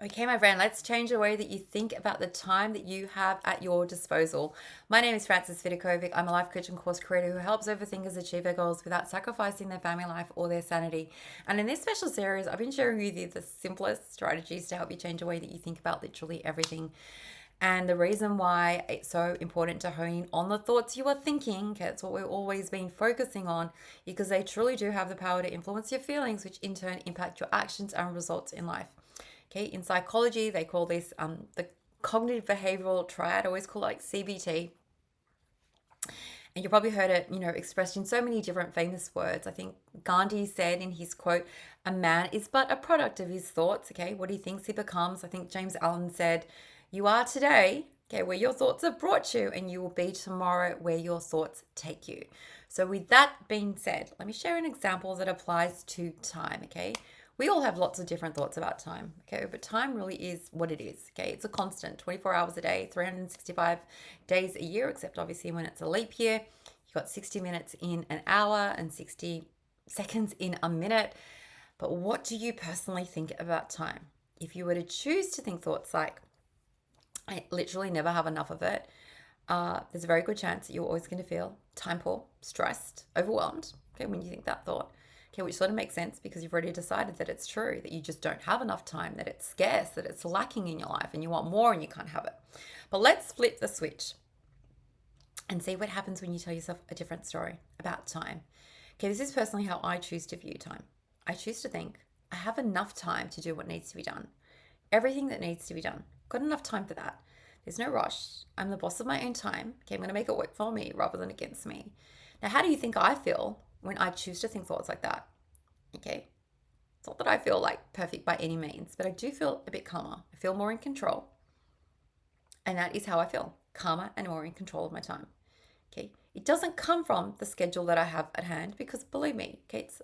Okay, my friend, let's change the way that you think about the time that you have at your disposal. My name is Vidakovic. I'm a life coach and course creator who helps overthinkers achieve their goals without sacrificing their family life or their sanity. And in this special series, I've been sharing with you the simplest strategies to help you change the way that you think about literally everything. And the reason why it's so important to hone in on the thoughts you are thinking, okay, that's what we've always been focusing on, because they truly do have the power to influence your feelings, which in turn impact your actions and results in life. Okay, in psychology, they call this the cognitive behavioral triad, I always call it like CBT. And you probably heard it, expressed in so many different famous words. I think Gandhi said in his quote, "A man is but a product of his thoughts." Okay, what he thinks he becomes. I think James Allen said, "You are today, okay, where your thoughts have brought you, and you will be tomorrow where your thoughts take you." So, with that being said, let me share an example that applies to time. Okay, we all have lots of different thoughts about time. Okay, but time really is what it is. Okay, it's a constant, 24 hours a day, 365 days a year, except obviously when it's a leap year. You've got 60 minutes in an hour and 60 seconds in a minute. But what do you personally think about time? If you were to choose to think thoughts like, "I literally never have enough of it," there's a very good chance that you're always going to feel time poor, stressed, overwhelmed. Okay, when you think that thought. Okay, which sort of makes sense because you've already decided that it's true, that you just don't have enough time, that it's scarce, that it's lacking in your life and you want more and you can't have it. But let's flip the switch and see what happens when you tell yourself a different story about time. Okay, this is personally how I choose to view time. I choose to think I have enough time to do what needs to be done. Everything that needs to be done. Got enough time for that. There's no rush. I'm the boss of my own time. Okay, I'm going to make it work for me rather than against me. Now, how do you think I feel when I choose to think thoughts like that? Okay, it's not that I feel like perfect by any means, but I do feel a bit calmer. I feel more in control. And that is how I feel, calmer and more in control of my time. Okay, it doesn't come from the schedule that I have at hand because believe me, okay, it's,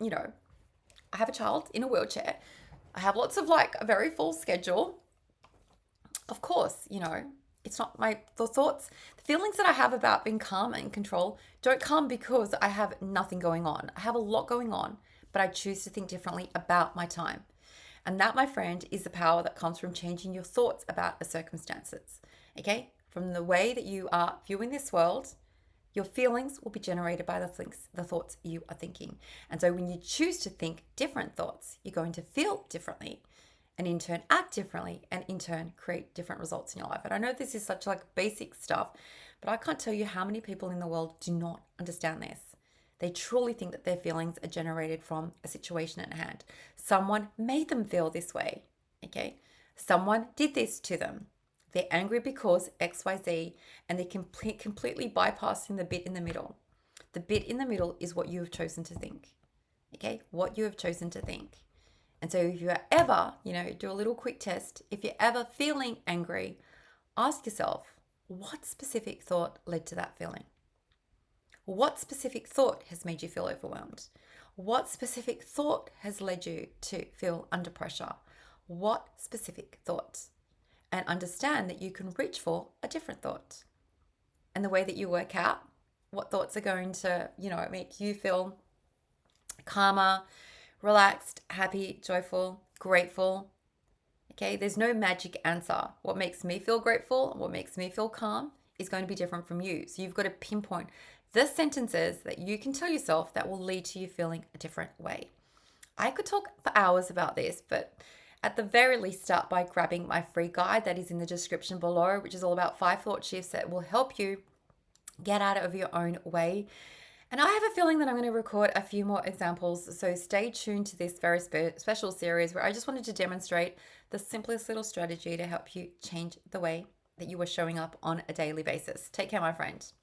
you know, I have a child in a wheelchair. I have lots of like a very full schedule. Of course, it's not the thoughts, the feelings that I have about being calm and in control don't come because I have nothing going on. I have a lot going on, but I choose to think differently about my time. And that, my friend, is the power that comes from changing your thoughts about the circumstances. Okay? From the way that you are viewing this world, your feelings will be generated by the thoughts you are thinking. And so when you choose to think different thoughts, you're going to feel differently and in turn act differently and in turn create different results in your life. And I know this is such like basic stuff, but I can't tell you how many people in the world do not understand this. They truly think that their feelings are generated from a situation at hand. Someone made them feel this way. Okay? Someone did this to them. They're angry because XYZ, and they're completely bypassing the bit in the middle. The bit in the middle is what you have chosen to think. Okay? What you have chosen to think. And so if you're ever, do a little quick test. If you're ever feeling angry, ask yourself, what specific thought led to that feeling? What specific thought has made you feel overwhelmed? What specific thought has led you to feel under pressure? What specific thought? And understand that you can reach for a different thought. And the way that you work out what thoughts are going to, make you feel calmer, relaxed, happy, joyful, grateful. Okay, there's no magic answer. What makes me feel grateful and what makes me feel calm is going to be different from you. So you've got to pinpoint the sentences that you can tell yourself that will lead to you feeling a different way. I could talk for hours about this, but at the very least, start by grabbing my free guide that is in the description below, which is all about 5 thought shifts that will help you get out of your own way. And I have a feeling that I'm going to record a few more examples. So stay tuned to this very special series where I just wanted to demonstrate the simplest little strategy to help you change the way that you are showing up on a daily basis. Take care, my friend.